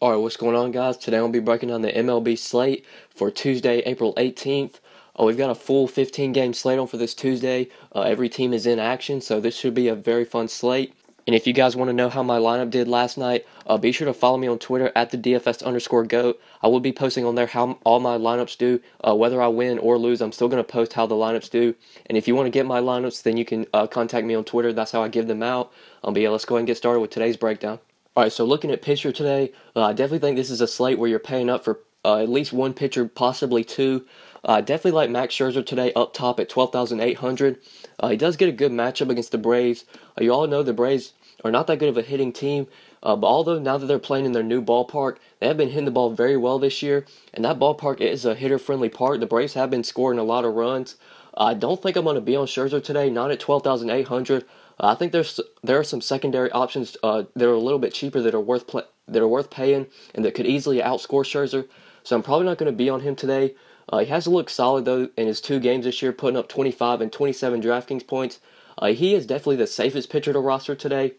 Alright, what's going on, guys? Today I'll be breaking down the MLB slate for Tuesday, April 18th. We've got a full 15-game slate on for this Tuesday. Every team is in action, so this should be a very fun slate. And if you guys want to know how my lineup did last night, be sure to follow me on Twitter at the DFS_GOAT. I will be posting on there how all my lineups do. Whether I win or lose, I'm still going to post how the lineups do. And if you want to get my lineups, then you can contact me on Twitter. That's how I give them out. But yeah, let's go ahead and get started with today's breakdown. Alright, so looking at pitcher today, I definitely think this is a slate where you're paying up for at least one pitcher, possibly two. I definitely like Max Scherzer today up top at 12,800. He does get a good matchup against the Braves. You all know the Braves are not that good of a hitting team, but although now that they're playing in their new ballpark, they have been hitting the ball very well this year, and that ballpark is a hitter-friendly park. The Braves have been scoring a lot of runs. I don't think I'm going to be on Scherzer today, not at 12,800. I think there are some secondary options that are a little bit cheaper that are worth paying and that could easily outscore Scherzer. So I'm probably not going to be on him today. He has looked solid though in his two games this year, putting up 25 and 27 DraftKings points. He is definitely the safest pitcher to roster today.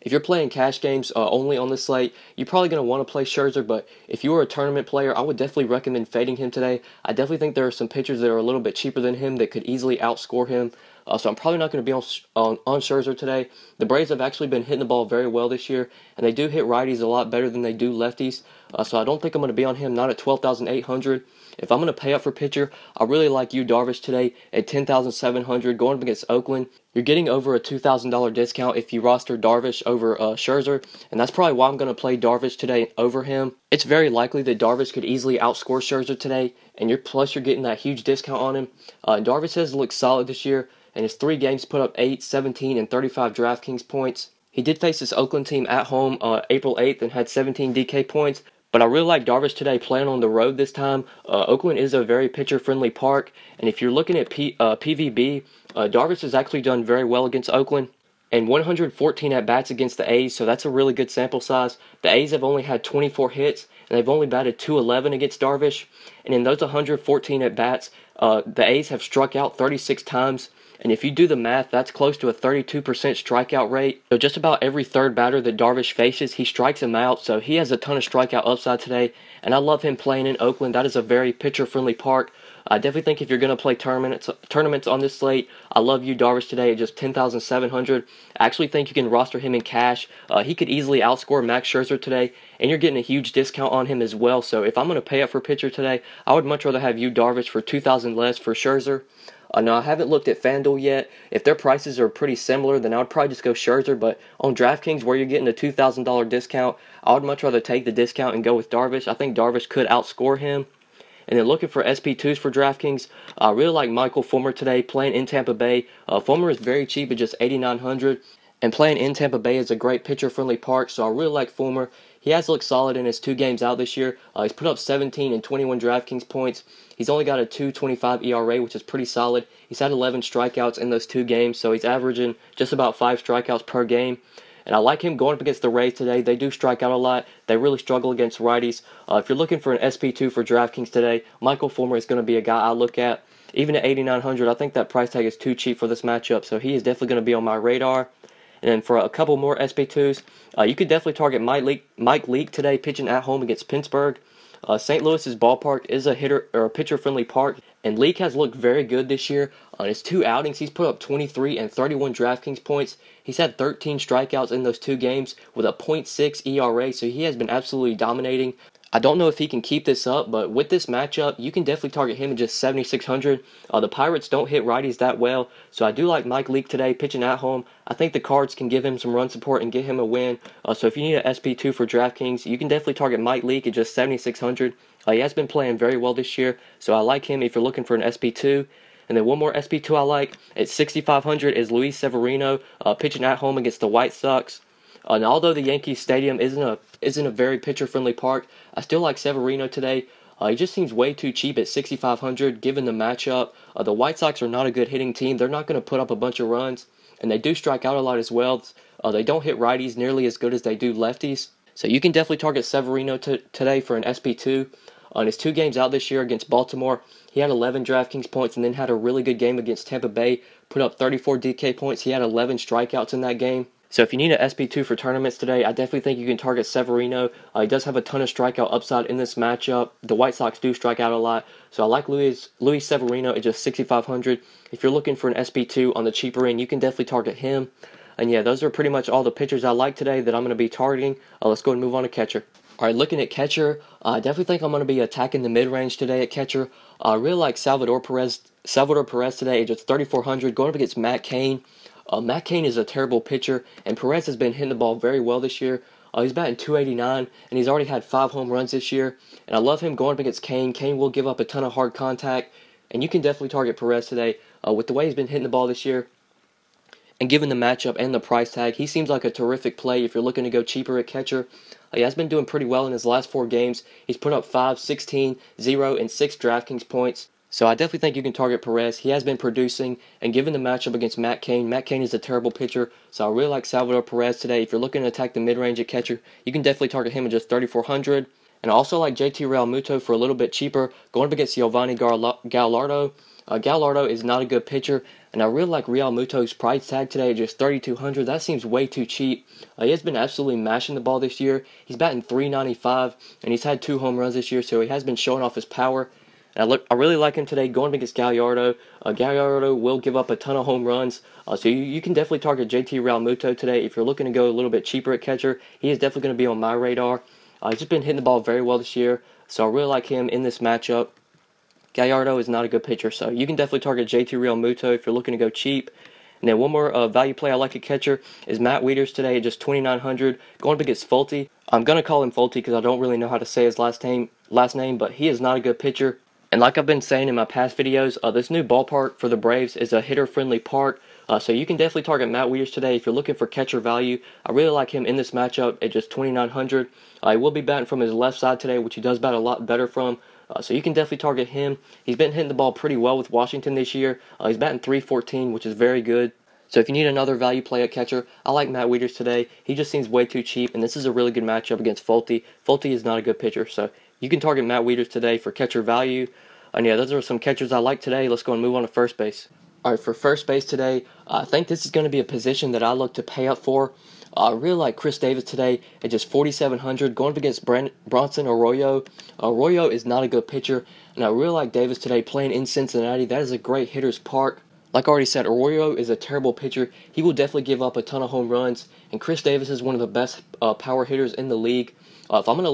If you're playing cash games only on the slate, you're probably going to want to play Scherzer, but if you are a tournament player, I would definitely recommend fading him today. I definitely think there are some pitchers that are a little bit cheaper than him that could easily outscore him. So I'm probably not going to be on Scherzer today. The Braves have actually been hitting the ball very well this year, and they do hit righties a lot better than they do lefties. So I don't think I'm going to be on him, not at 12,800. If I'm going to pay up for pitcher, I really like Yu Darvish today at 10,700 going up against Oakland. You're getting over a $2,000 discount if you roster Darvish over Scherzer, and that's probably why I'm going to play Darvish today over him. It's very likely that Darvish could easily outscore Scherzer today, and you're getting that huge discount on him. Darvish has looked solid this year, and his 3 games put up 8, 17, and 35 DraftKings points. He did face this Oakland team at home April 8th and had 17 DK points. But I really like Darvish today playing on the road this time. Oakland is a very pitcher-friendly park. And if you're looking at PVB, Darvish has actually done very well against Oakland. And 114 at-bats against the A's, so that's a really good sample size. The A's have only had 24 hits, and they've only batted .211 against Darvish. And in those 114 at-bats, the A's have struck out 36 times. And if you do the math, that's close to a 32% strikeout rate. So just about every third batter that Darvish faces, he strikes him out. So he has a ton of strikeout upside today. And I love him playing in Oakland. That is a very pitcher-friendly park. I definitely think if you're going to play tournaments on this slate, I love Yu Darvish today at just 10,700. I actually think you can roster him in cash. He could easily outscore Max Scherzer today, and you're getting a huge discount on him as well. So if I'm going to pay up for pitcher today, I would much rather have Yu Darvish for 2,000 less for Scherzer. Now, I haven't looked at FanDuel yet. If their prices are pretty similar, then I would probably just go Scherzer. But on DraftKings, where you're getting a $2,000 discount, I would much rather take the discount and go with Darvish. I think Darvish could outscore him. And then looking for SP2s for DraftKings, I really like Michael Fulmer today playing in Tampa Bay. Fulmer is very cheap at just 8,900. And playing in Tampa Bay is a great pitcher-friendly park, so I really like Fulmer. He has looked solid in his 2 games out this year. He's put up 17 and 21 DraftKings points. He's only got a 2.25 ERA, which is pretty solid. He's had 11 strikeouts in those 2 games, so he's averaging just about 5 strikeouts per game. And I like him going up against the Rays today. They do strike out a lot. They really struggle against righties. If you're looking for an SP2 for DraftKings today, Michael Fulmer is going to be a guy I look at. Even at 8,900, I think that price tag is too cheap for this matchup, so he is definitely going to be on my radar. And then for a couple more SP2s, you could definitely target Mike Leake today pitching at home against Pittsburgh. St. Louis's ballpark is a pitcher-friendly park, and Leake has looked very good this year. On his 2 outings, he's put up 23 and 31 DraftKings points. He's had 13 strikeouts in those 2 games with a .6 ERA, so he has been absolutely dominating. I don't know if he can keep this up, but with this matchup, you can definitely target him at just 7,600. The Pirates don't hit righties that well, so I do like Mike Leake today pitching at home. I think the Cards can give him some run support and get him a win. So if you need an SP2 for DraftKings, you can definitely target Mike Leake at just 7,600. He has been playing very well this year, so I like him if you're looking for an SP2. And then one more SP2 I like at 6,500 is Luis Severino pitching at home against the White Sox. And although the Yankees Stadium isn't a very pitcher-friendly park, I still like Severino today. He just seems way too cheap at 6,500 given the matchup. The White Sox are not a good hitting team. They're not going to put up a bunch of runs, and they do strike out a lot as well. They don't hit righties nearly as good as they do lefties. So you can definitely target Severino today for an SP2. On his 2 games out this year against Baltimore, he had 11 DraftKings points and then had a really good game against Tampa Bay, put up 34 DK points. He had 11 strikeouts in that game. So if you need an SP2 for tournaments today, I definitely think you can target Severino. He does have a ton of strikeout upside in this matchup. The White Sox do strike out a lot, so I like Luis Severino at just 6,500. If you're looking for an SP2 on the cheaper end, you can definitely target him. And yeah, those are pretty much all the pitchers I like today that I'm going to be targeting. Let's go and move on to catcher. All right, looking at catcher, I definitely think I'm going to be attacking the mid-range today at catcher. I really like Salvador Perez today at just 3,400, going up against Matt Cain. Matt Cain is a terrible pitcher, and Perez has been hitting the ball very well this year. He's batting .289, and he's already had 5 home runs this year. And I love him going up against Cain. Cain will give up a ton of hard contact, and you can definitely target Perez today. With the way he's been hitting the ball this year, and given the matchup and the price tag, he seems like a terrific play if you're looking to go cheaper at catcher. He has been doing pretty well in his last 4 games. He's put up 5, 16, 0, and 6 DraftKings points. So I definitely think you can target Perez. He has been producing, and given the matchup against Matt Cain is a terrible pitcher. So I really like Salvador Perez today. If you're looking to attack the mid-range at catcher, you can definitely target him at just 3,400. And I also like JT Realmuto for a little bit cheaper, going up against Giovanni Gallardo. Gallardo is not a good pitcher, and I really like Realmuto's price tag today at just 3,200. That seems way too cheap. He has been absolutely mashing the ball this year. He's batting .395, and he's had 2 home runs this year, so he has been showing off his power. And I really like him today going against Gallardo. Gallardo will give up a ton of home runs, so you can definitely target JT Realmuto today. If you're looking to go a little bit cheaper at catcher, he is definitely going to be on my radar. He's just been hitting the ball very well this year, so I really like him in this matchup. Gallardo is not a good pitcher, so you can definitely target JT Realmuto if you're looking to go cheap. And then one more value play I like at catcher is Matt Wieters today at just 2,900, going up against Fulte. I'm going to call him Fulte because I don't really know how to say his last name, but he is not a good pitcher. And like I've been saying in my past videos, this new ballpark for the Braves is a hitter-friendly park, so you can definitely target Matt Wieters today if you're looking for catcher value. I really like him in this matchup at just 2,900. He will be batting from his left side today, which he does bat a lot better from. So you can definitely target him. He's been hitting the ball pretty well with Washington this year. He's batting .314, which is very good. So if you need another value play at catcher, I like Matt Wieters today. He just seems way too cheap, and this is a really good matchup against Fulte. Fulte is not a good pitcher, so you can target Matt Wieters today for catcher value. And yeah, those are some catchers I like today. Let's go and move on to first base. All right, for first base today, I think this is going to be a position that I look to pay up for. I really like Chris Davis today at just 4,700, going up against Bronson Arroyo. Arroyo is not a good pitcher, and I really like Davis today playing in Cincinnati. That is a great hitter's park. Like I already said, Arroyo is a terrible pitcher. He will definitely give up a ton of home runs, and Chris Davis is one of the best power hitters in the league. If I'm going to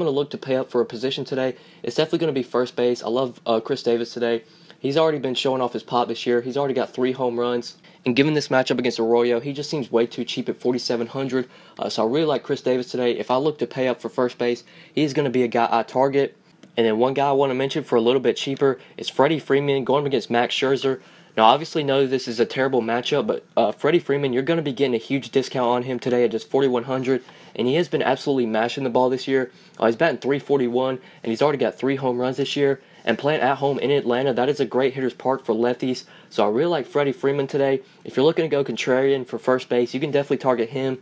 look to pay up for a position today, it's definitely going to be first base. I love Chris Davis today. He's already been showing off his pop this year. He's already got 3 home runs. And given this matchup against Arroyo, he just seems way too cheap at 4,700. So I really like Chris Davis today. If I look to pay up for first base, he's going to be a guy I target. And then one guy I want to mention for a little bit cheaper is Freddie Freeman going up against Max Scherzer. Now, obviously, know this is a terrible matchup, but Freddie Freeman, you're going to be getting a huge discount on him today at just 4,100, and he has been absolutely mashing the ball this year. He's batting .341, and he's already got 3 home runs this year. And playing at home in Atlanta, that is a great hitter's park for lefties. So I really like Freddie Freeman today. If you're looking to go contrarian for first base, you can definitely target him.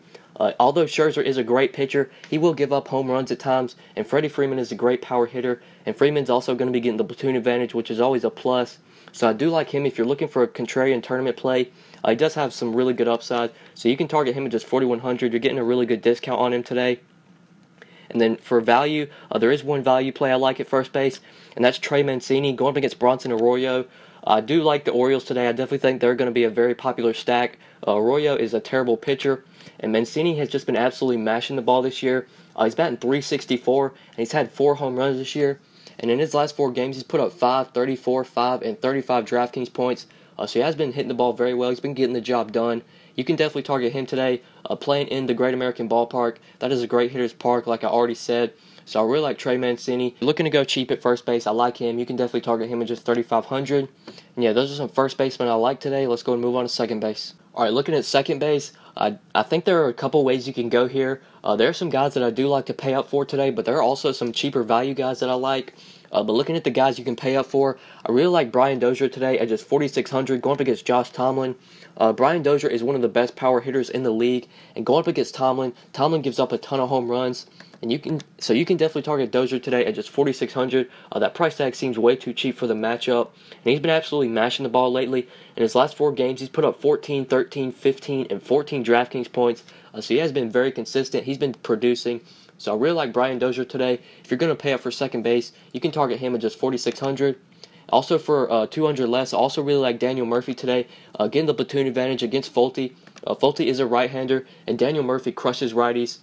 Although Scherzer is a great pitcher, he will give up home runs at times, and Freddie Freeman is a great power hitter, and Freeman's also going to be getting the platoon advantage, which is always a plus. So I do like him if you're looking for a contrarian tournament play. He does have some really good upside, so you can target him at just 4,100. You're getting a really good discount on him today. And then for value, there is one value play I like at first base, and that's Trey Mancini going up against Bronson Arroyo. I do like the Orioles today. I definitely think they're going to be a very popular stack. Arroyo is a terrible pitcher, and Mancini has just been absolutely mashing the ball this year. He's batting .364, and he's had 4 home runs this year. And in his last 4 games, he's put up 5, 34, 5, and 35 DraftKings points. So he has been hitting the ball very well. He's been getting the job done. You can definitely target him today. Playing in the Great American Ballpark, that is a great hitter's park, like I already said. So I really like Trey Mancini. Looking to go cheap at first base, I like him. You can definitely target him at just 3,500. And yeah, those are some first basemen I like today. Let's go and move on to second base. All right, looking at second base, I think there are a couple ways you can go here. There are some guys that I do like to pay up for today, but there are also some cheaper value guys that I like. But looking at the guys you can pay up for, I really like Brian Dozier today at just 4,600, going up against Josh Tomlin. Brian Dozier is one of the best power hitters in the league, and going up against Tomlin, Tomlin gives up a ton of home runs, and you can definitely target Dozier today at just 4,600. That price tag seems way too cheap for the matchup, and he's been absolutely mashing the ball lately. In his last 4 games, he's put up 14, 13, 15, and 14 DraftKings points, so he has been very consistent. He's been producing. So I really like Brian Dozier today. If you're going to pay up for second base, you can target him at just 4,600. Also for 200 less, I also really like Daniel Murphy today, getting the platoon advantage against Fulte. Fulte is a right-hander, and Daniel Murphy crushes righties.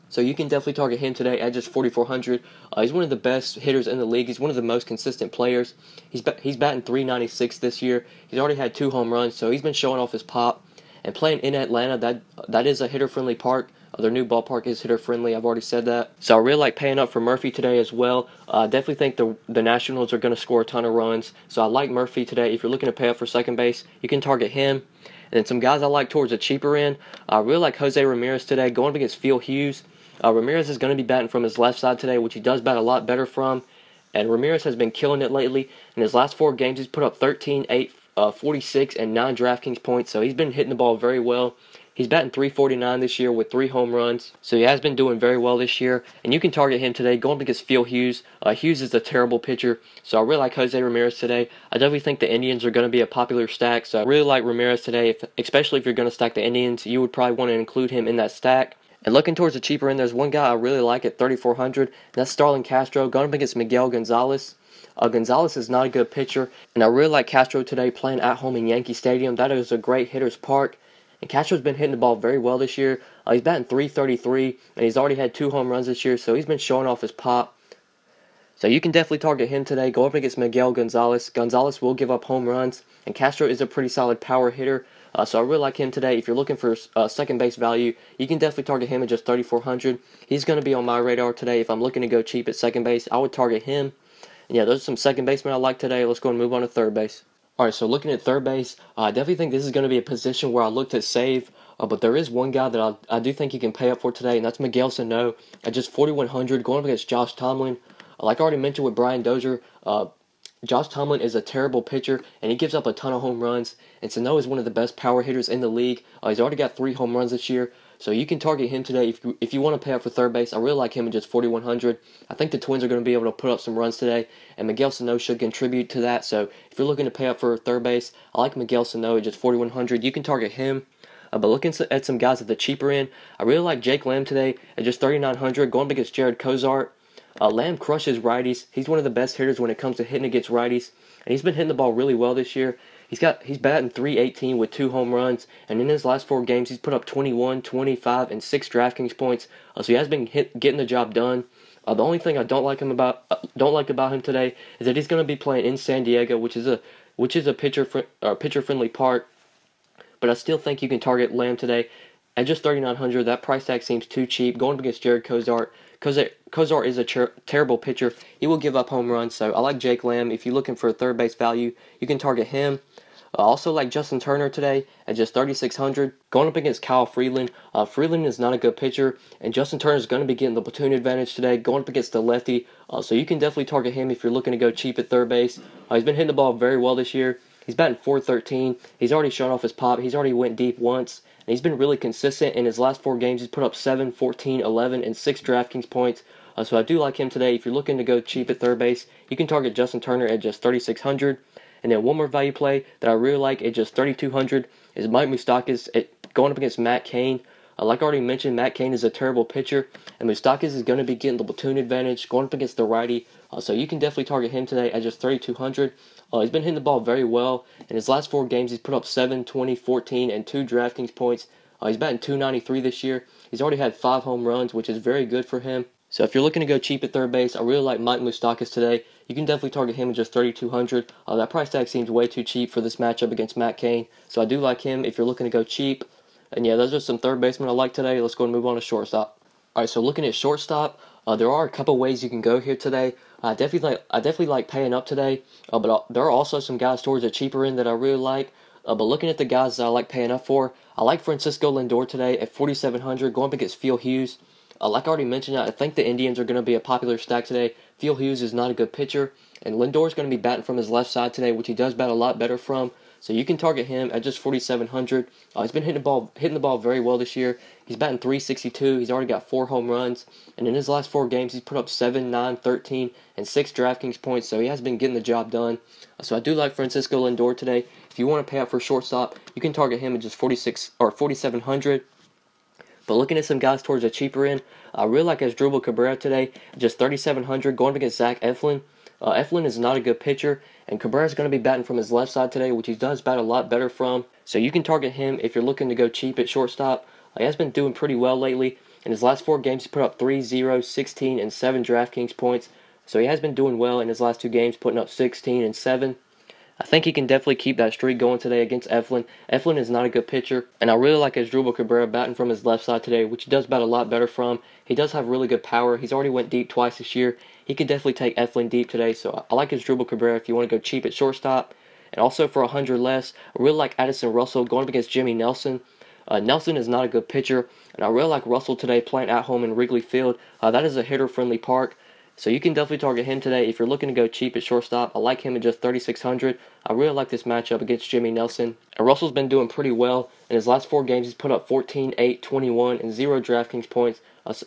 So you can definitely target him today at just 4,400. He's one of the best hitters in the league. He's one of the most consistent players. He's batting .396 this year. He's already had 2 home runs, so he's been showing off his pop. And playing in Atlanta, that is a hitter-friendly park. Their new ballpark is hitter-friendly. I've already said that. So I really like paying up for Murphy today as well. I definitely think the Nationals are going to score a ton of runs. So I like Murphy today. If you're looking to pay up for second base, you can target him. And then some guys I like towards the cheaper end, I really like Jose Ramirez today, going up against Phil Hughes. Ramirez is going to be batting from his left side today, which he does bat a lot better from. And Ramirez has been killing it lately. In his last 4 games, he's put up 13, 8, 46, and 9 DraftKings points. So he's been hitting the ball very well. He's batting .349 this year with 3 home runs. So he has been doing very well this year. And you can target him today going up against Phil Hughes. Hughes is a terrible pitcher. So I really like Jose Ramirez today. I definitely think the Indians are going to be a popular stack. So I really like Ramirez today. Especially if you're going to stack the Indians, you would probably want to include him in that stack. And looking towards the cheaper end, there's one guy I really like at 3,400. And that's Starlin Castro going up against Miguel Gonzalez. Gonzalez is not a good pitcher. And I really like Castro today playing at home in Yankee Stadium. That is a great hitter's park. And Castro's been hitting the ball very well this year. He's batting .333, and he's already had 2 home runs this year, so he's been showing off his pop. So you can definitely target him today. Go up against Miguel Gonzalez. Gonzalez will give up home runs, and Castro is a pretty solid power hitter. So I really like him today. If you're looking for second base value, you can definitely target him at just 3,400. He's going to be on my radar today. If I'm looking to go cheap at second base, I would target him. And yeah, those are some second basemen I like today. Let's go and move on to third base. Alright, so looking at third base, I definitely think this is going to be a position where I look to save, but there is one guy that I do think you can pay up for today, and that's Miguel Sano at just 4,100, going up against Josh Tomlin. Like I already mentioned with Brian Dozier, Josh Tomlin is a terrible pitcher, and he gives up a ton of home runs, and Sano is one of the best power hitters in the league. He's already got 3 home runs this year, so you can target him today if you want to pay up for third base. I really like him at just 4,100. I think the Twins are going to be able to put up some runs today, and Miguel Sano should contribute to that. So if you're looking to pay up for third base, I like Miguel Sano at just 4,100. You can target him. But looking at some guys at the cheaper end, I really like Jake Lamb today at just 3,900, going up against Jared Cozart. Lamb crushes righties. He's one of the best hitters when it comes to hitting against righties, and he's been hitting the ball really well this year. He's batting .318 with 2 home runs, and in his last 4 games, he's put up 21, 25, and 6 DraftKings points. So he has been getting the job done. The only thing I don't like about him today is that he's going to be playing in San Diego, which is a pitcher friendly park. But I still think you can target Lamb today at just 3,900. That price tag seems too cheap. Going up against Jared Cozart. Cozart is a terrible pitcher. He will give up home runs, so I like Jake Lamb. If you're looking for a third base value, you can target him. I also like Justin Turner today at just 3,600. Going up against Kyle Freeland. Freeland is not a good pitcher, and Justin Turner is going to be getting the platoon advantage today, going up against the lefty. So you can definitely target him if you're looking to go cheap at third base. He's been hitting the ball very well this year. He's batting .413. He's already shown off his pop. He's already went deep once. And he's been really consistent. In his last 4 games, he's put up 7, 14, 11, and 6 DraftKings points. So I do like him today. If you're looking to go cheap at third base, you can target Justin Turner at just 3,600. And then one more value play that I really like at just 3,200 is Mike Moustakas going up against Matt Cain. Like I already mentioned, Matt Cain is a terrible pitcher, and Moustakas is going to be getting the platoon advantage going up against the righty. So you can definitely target him today at just 3,200. He's been hitting the ball very well. In his last 4 games, he's put up 7, 20, 14, and 2 DraftKings points. He's batting .293 this year. He's already had 5 home runs, which is very good for him. So if you're looking to go cheap at third base, I really like Mike Moustakas today. You can definitely target him at just 3,200. That price tag seems way too cheap for this matchup against Matt Cain. So I do like him if you're looking to go cheap. And yeah, those are some third basemen I like today. Let's go and move on to shortstop. All right, so looking at shortstop, there are a couple ways you can go here today. I definitely like paying up today, but there are also some guys towards the cheaper end that I really like. But looking at the guys that I like paying up for, I like Francisco Lindor today at 4,700, going up against Phil Hughes. Like I already mentioned, I think the Indians are going to be a popular stack today. Phil Hughes is not a good pitcher, and Lindor is going to be batting from his left side today, which he does bat a lot better from. So you can target him at just 4,700. He's been hitting the ball very well this year. He's batting .362. He's already got 4 home runs, and in his last 4 games, he's put up 7, 9, 13, and 6 DraftKings points. So he has been getting the job done. So I do like Francisco Lindor today. If you want to pay out for shortstop, you can target him at just 4,700. But looking at some guys towards the cheaper end, I really like Asdrubal Cabrera today, just 3,700, going up against Zach Eflin. Eflin is not a good pitcher, and Cabrera is going to be batting from his left side today, which he does bat a lot better from. So you can target him if you're looking to go cheap at shortstop. He has been doing pretty well lately. In his last 4 games, he put up 3, 0, 16, and 7 DraftKings points. So he has been doing well in his last 2 games, putting up 16 and 7. I think he can definitely keep that streak going today against Eflin. Eflin is not a good pitcher, and I really like Asdrubal Cabrera batting from his left side today, which he does bat a lot better from. He does have really good power. He's already went deep twice this year. He could definitely take Eflin deep today, so I like Asdrubal Cabrera if you want to go cheap at shortstop. And also for 100 less, I really like Addison Russell going up against Jimmy Nelson. Nelson is not a good pitcher, and I really like Russell today playing at home in Wrigley Field. That is a hitter-friendly park. So you can definitely target him today if you're looking to go cheap at shortstop. I like him at just 3,600. I really like this matchup against Jimmy Nelson. And Russell's been doing pretty well. In his last 4 games, he's put up 14, 8, 21, and 0 DraftKings points.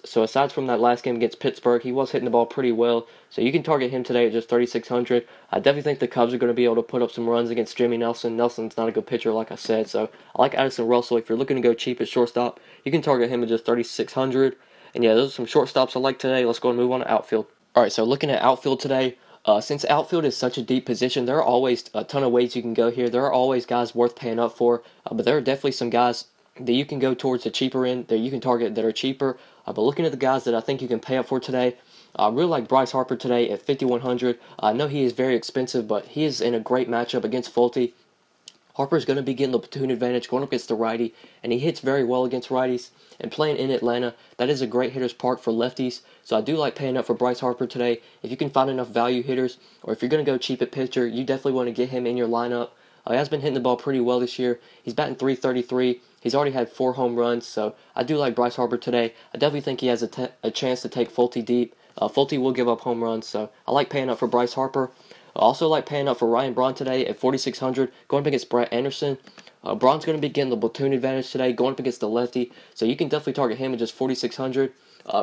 So aside from that last game against Pittsburgh, he was hitting the ball pretty well. So you can target him today at just 3,600. I definitely think the Cubs are going to be able to put up some runs against Jimmy Nelson. Nelson's not a good pitcher, like I said. So I like Addison Russell. If you're looking to go cheap at shortstop, you can target him at just 3,600. And yeah, those are some shortstops I like today. Let's go and move on to outfield. Alright, so looking at outfield today, since outfield is such a deep position, there are always a ton of ways you can go here. There are always guys worth paying up for, but there are definitely some guys that you can go towards the cheaper end, that you can target that are cheaper. But looking at the guys that I think you can pay up for today, I really like Bryce Harper today at 5,100. I know he is very expensive, but he is in a great matchup against Fulte. Harper's going to be getting the platoon advantage going up against the righty, and he hits very well against righties. And playing in Atlanta, that is a great hitter's park for lefties. So I do like paying up for Bryce Harper today. If you can find enough value hitters, or if you're going to go cheap at pitcher, you definitely want to get him in your lineup. He has been hitting the ball pretty well this year. He's batting .333. He's already had 4 home runs, so I do like Bryce Harper today. I definitely think he has a chance to take Fulte deep. Fulte will give up home runs, so I like paying up for Bryce Harper. I also like paying up for Ryan Braun today at 4,600, going up against Brett Anderson. Braun's going to be getting the platoon advantage today, going up against the lefty, so you can definitely target him at just 4,600.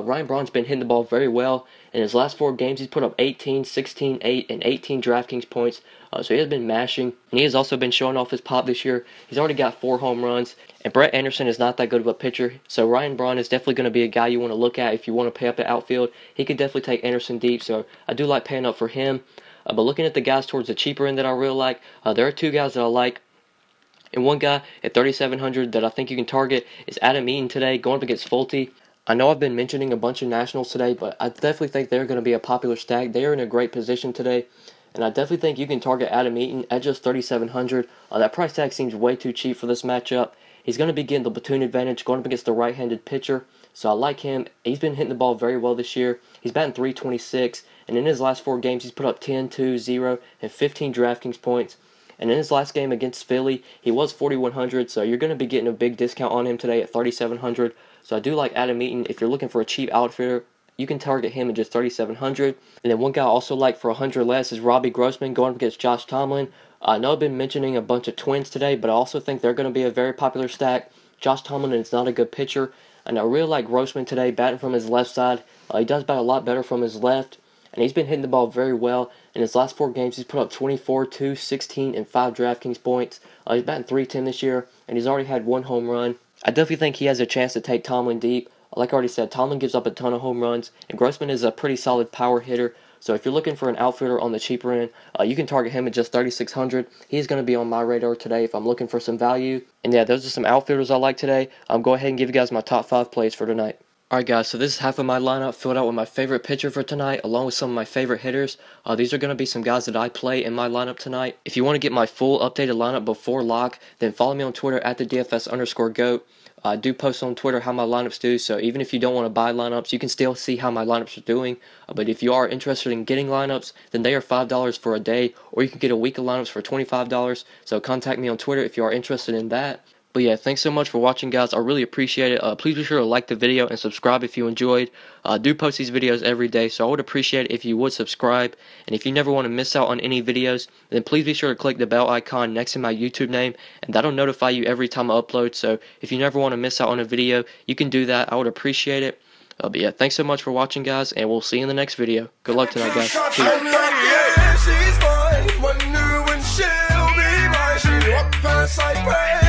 Ryan Braun's been hitting the ball very well. In his last 4 games, he's put up 18, 16, 8, and 18 DraftKings points. So he has been mashing, and he has also been showing off his pop this year. He's already got 4 home runs, and Brett Anderson is not that good of a pitcher. So Ryan Braun is definitely going to be a guy you want to look at if you want to pay up at outfield. He could definitely take Anderson deep, so I do like paying up for him. But looking at the guys towards the cheaper end that I really like, there are 2 guys that I like. And one guy at 3,700 that I think you can target is Adam Eaton today, going up against Fulte. I know I've been mentioning a bunch of Nationals today, but I definitely think they're going to be a popular stack. They are in a great position today, and I definitely think you can target Adam Eaton at just 3,700. That price tag seems way too cheap for this matchup. He's going to be getting the platoon advantage going up against the right-handed pitcher, so I like him. He's been hitting the ball very well this year. He's batting .326, and in his last 4 games, he's put up 10, 2, 0, and 15 DraftKings points. And in his last game against Philly, he was 4,100, so you're going to be getting a big discount on him today at 3,700. So I do like Adam Eaton. If you're looking for a cheap outfielder, you can target him at just 3,700. And then one guy I also like for 100 less is Robbie Grossman going up against Josh Tomlin. I know I've been mentioning a bunch of Twins today, but I also think they're going to be a very popular stack. Josh Tomlin is not a good pitcher, and I really like Grossman today, batting from his left side. He does bat a lot better from his left, and he's been hitting the ball very well. In his last 4 games, he's put up 24, 2, 16, and 5 DraftKings points. He's batting .310 this year, and he's already had 1 home run. I definitely think he has a chance to take Tomlin deep. Like I already said, Tomlin gives up a ton of home runs, and Grossman is a pretty solid power hitter. So if you're looking for an outfielder on the cheaper end, you can target him at just 3,600. He's going to be on my radar today if I'm looking for some value. And yeah, those are some outfielders I like today. Go ahead and give you guys my top 5 plays for tonight. Alright guys, so this is half of my lineup filled out with my favorite pitcher for tonight, along with some of my favorite hitters. These are going to be some guys that I play in my lineup tonight. If you want to get my full updated lineup before lock, then follow me on Twitter at the DFS_GOAT. I do post on Twitter how my lineups do, so even if you don't want to buy lineups, you can still see how my lineups are doing. But if you are interested in getting lineups, then they are $5 for a day, or you can get a week of lineups for $25. So contact me on Twitter if you are interested in that. But yeah, thanks so much for watching, guys. I really appreciate it. Please be sure to like the video and subscribe if you enjoyed. I do post these videos every day, so I would appreciate it if you would subscribe. And if you never want to miss out on any videos, then please be sure to click the bell icon next to my YouTube name, and that'll notify you every time I upload. So if you never want to miss out on a video, you can do that. I would appreciate it. But yeah, thanks so much for watching, guys, and we'll see you in the next video. Good luck tonight, guys. Peace.